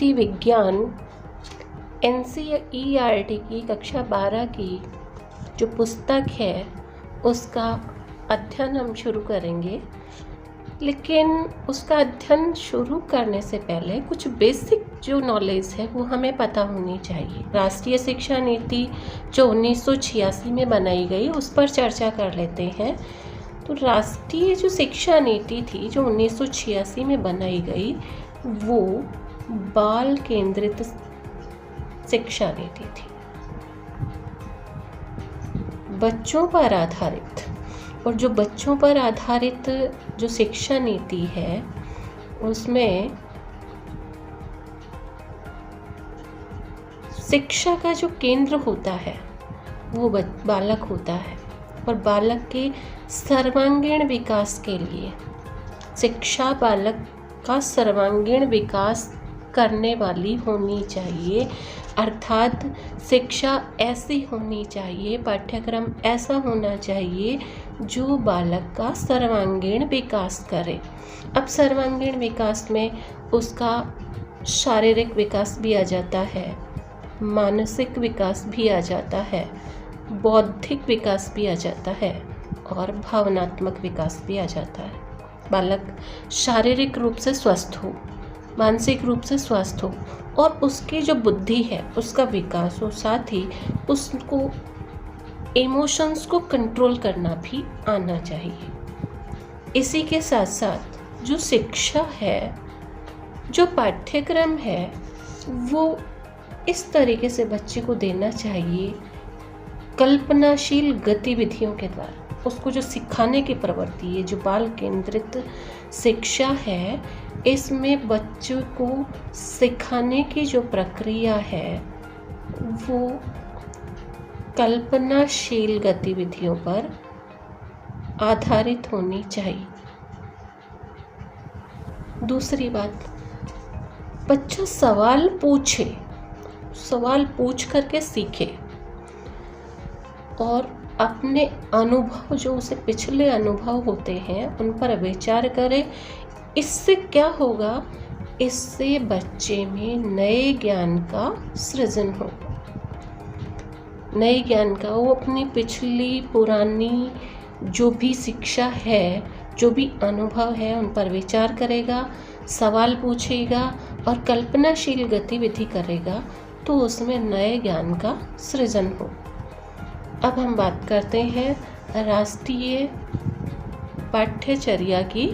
राष्ट्रीय विज्ञान NCERT की कक्षा 12 की जो पुस्तक है उसका अध्ययन हम शुरू करेंगे। लेकिन उसका अध्ययन शुरू करने से पहले कुछ बेसिक जो नॉलेज है वो हमें पता होनी चाहिए। राष्ट्रीय शिक्षा नीति जो 1986 में बनाई गई उस पर चर्चा कर लेते हैं। तो राष्ट्रीय जो शिक्षा नीति थी जो 1986 में बनाई गई वो बाल केंद्रित शिक्षा नीति थी, बच्चों पर आधारित। और जो बच्चों पर आधारित जो शिक्षा नीति है उसमें शिक्षा का जो केंद्र होता है वो बालक होता है और बालक के सर्वांगीण विकास के लिए शिक्षा बालक का सर्वांगीण विकास करने वाली होनी चाहिए। अर्थात शिक्षा ऐसी होनी चाहिए, पाठ्यक्रम ऐसा होना चाहिए जो बालक का सर्वांगीण विकास करे। अब सर्वांगीण विकास में उसका शारीरिक विकास भी आ जाता है, मानसिक विकास भी आ जाता है, बौद्धिक विकास भी आ जाता है और भावनात्मक विकास भी आ जाता है। बालक शारीरिक रूप से स्वस्थ हो, मानसिक रूप से स्वस्थ हो और उसकी जो बुद्धि है उसका विकास हो, साथ ही उसको इमोशंस को कंट्रोल करना भी आना चाहिए। इसी के साथ साथ जो शिक्षा है, जो पाठ्यक्रम है वो इस तरीके से बच्चे को देना चाहिए कल्पनाशील गतिविधियों के द्वारा। उसको जो सिखाने की प्रवृत्ति है, जो बाल केंद्रित शिक्षा है, इसमें बच्चों को सिखाने की जो प्रक्रिया है वो कल्पनाशील गतिविधियों पर आधारित होनी चाहिए। दूसरी बात, बच्चा सवाल पूछे, सवाल पूछ करके सीखे और अपने अनुभव जो उसे पिछले अनुभव होते हैं उन पर विचार करे। इससे क्या होगा, इससे बच्चे में नए ज्ञान का सृजन होगा। नए ज्ञान का वो अपनी पिछली पुरानी जो भी शिक्षा है, जो भी अनुभव है उन पर विचार करेगा, सवाल पूछेगा और कल्पनाशील गतिविधि करेगा तो उसमें नए ज्ञान का सृजन हो। अब हम बात करते हैं राष्ट्रीय पाठ्यचर्या की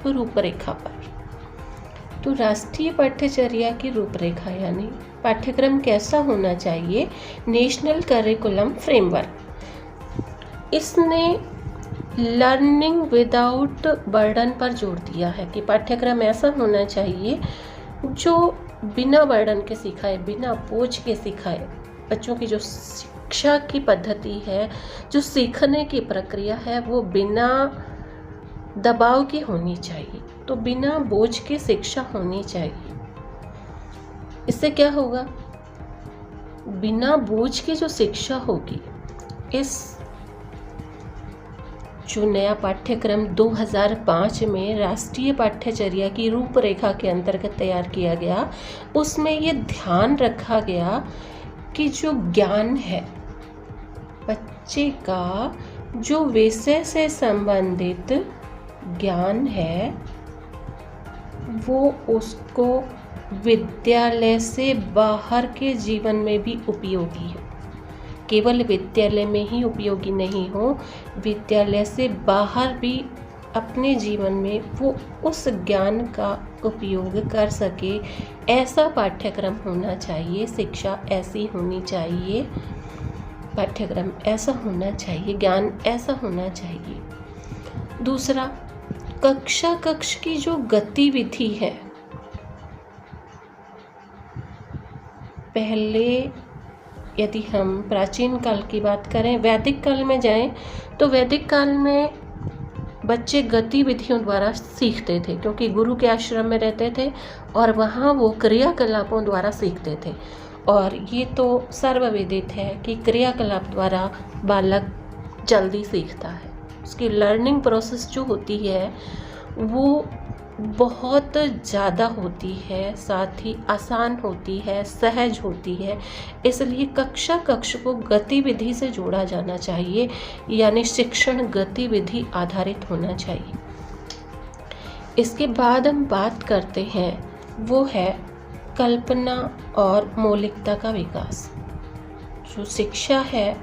रूपरेखा पर। तो राष्ट्रीय पाठ्यचर्या की रूपरेखा यानी पाठ्यक्रम कैसा होना चाहिए। नेशनल करिकुलम फ्रेमवर्क, इसने लर्निंग विदाउट बर्डन पर जोर दिया है कि पाठ्यक्रम ऐसा होना चाहिए जो बिना बर्डन के सिखाए, बिना बोझ के सिखाए। बच्चों की जो शिक्षा की पद्धति है, जो सीखने की प्रक्रिया है वो बिना दबाव की होनी चाहिए, तो बिना बोझ की शिक्षा होनी चाहिए। इससे क्या होगा, बिना बोझ की जो शिक्षा होगी, इस जो नया पाठ्यक्रम 2005 में राष्ट्रीय पाठ्यचर्या की रूपरेखा के अंतर्गत तैयार किया गया, उसमें ये ध्यान रखा गया कि जो ज्ञान है, बच्चे का जो विषय से संबंधित ज्ञान है वो उसको विद्यालय से बाहर के जीवन में भी उपयोगी है। केवल विद्यालय में ही उपयोगी नहीं हो, विद्यालय से बाहर भी अपने जीवन में वो उस ज्ञान का उपयोग कर सके, ऐसा पाठ्यक्रम होना चाहिए। शिक्षा ऐसी होनी चाहिए, पाठ्यक्रम ऐसा होना चाहिए, ज्ञान ऐसा होना चाहिए। दूसरा, कक्ष की जो गतिविधि है, पहले यदि हम प्राचीन काल की बात करें, वैदिक काल में जाएं तो वैदिक काल में बच्चे गतिविधियों द्वारा सीखते थे क्योंकि गुरु के आश्रम में रहते थे और वहाँ वो क्रियाकलापों द्वारा सीखते थे। और ये तो सर्वविदित है कि क्रियाकलाप द्वारा बालक जल्दी सीखता है। उसकी लर्निंग प्रोसेस जो होती है वो बहुत ज़्यादा होती है, साथ ही आसान होती है, सहज होती है। इसलिए कक्षा कक्ष को गतिविधि से जोड़ा जाना चाहिए, यानी शिक्षण गतिविधि आधारित होना चाहिए। इसके बाद हम बात करते हैं, वो है कल्पना और मौलिकता का विकास। जो शिक्षा है,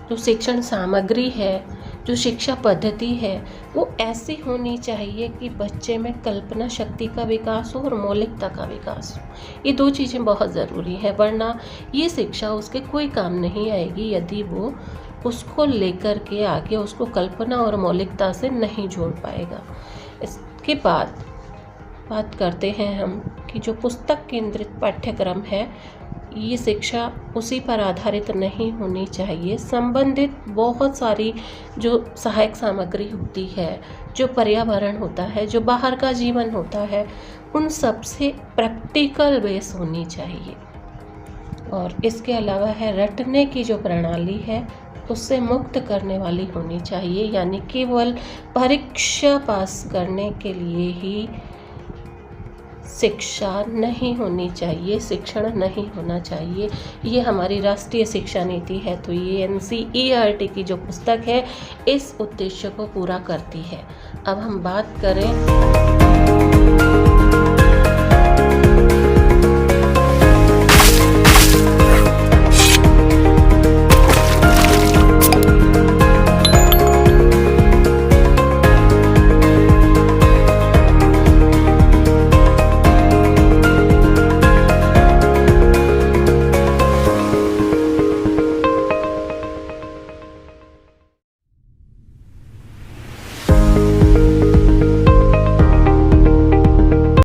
जो शिक्षण सामग्री है, जो शिक्षा पद्धति है, वो ऐसी होनी चाहिए कि बच्चे में कल्पना शक्ति का विकास हो और मौलिकता का विकास हो। ये दो चीज़ें बहुत ज़रूरी है, वरना ये शिक्षा उसके कोई काम नहीं आएगी यदि वो उसको लेकर के आगे उसको कल्पना और मौलिकता से नहीं जोड़ पाएगा। इसके बाद बात करते हैं हम कि जो पुस्तक केंद्रित पाठ्यक्रम है, ये शिक्षा उसी पर आधारित नहीं होनी चाहिए। संबंधित बहुत सारी जो सहायक सामग्री होती है, जो पर्यावरण होता है, जो बाहर का जीवन होता है, उन सब से प्रैक्टिकल बेस होनी चाहिए। और इसके अलावा है रटने की जो प्रणाली है, उससे मुक्त करने वाली होनी चाहिए, यानी केवल परीक्षा पास करने के लिए ही शिक्षा नहीं होनी चाहिए, शिक्षण नहीं होना चाहिए। ये हमारी राष्ट्रीय शिक्षा नीति है, तो ये NCERT की जो पुस्तक है इस उद्देश्य को पूरा करती है। अब हम बात करें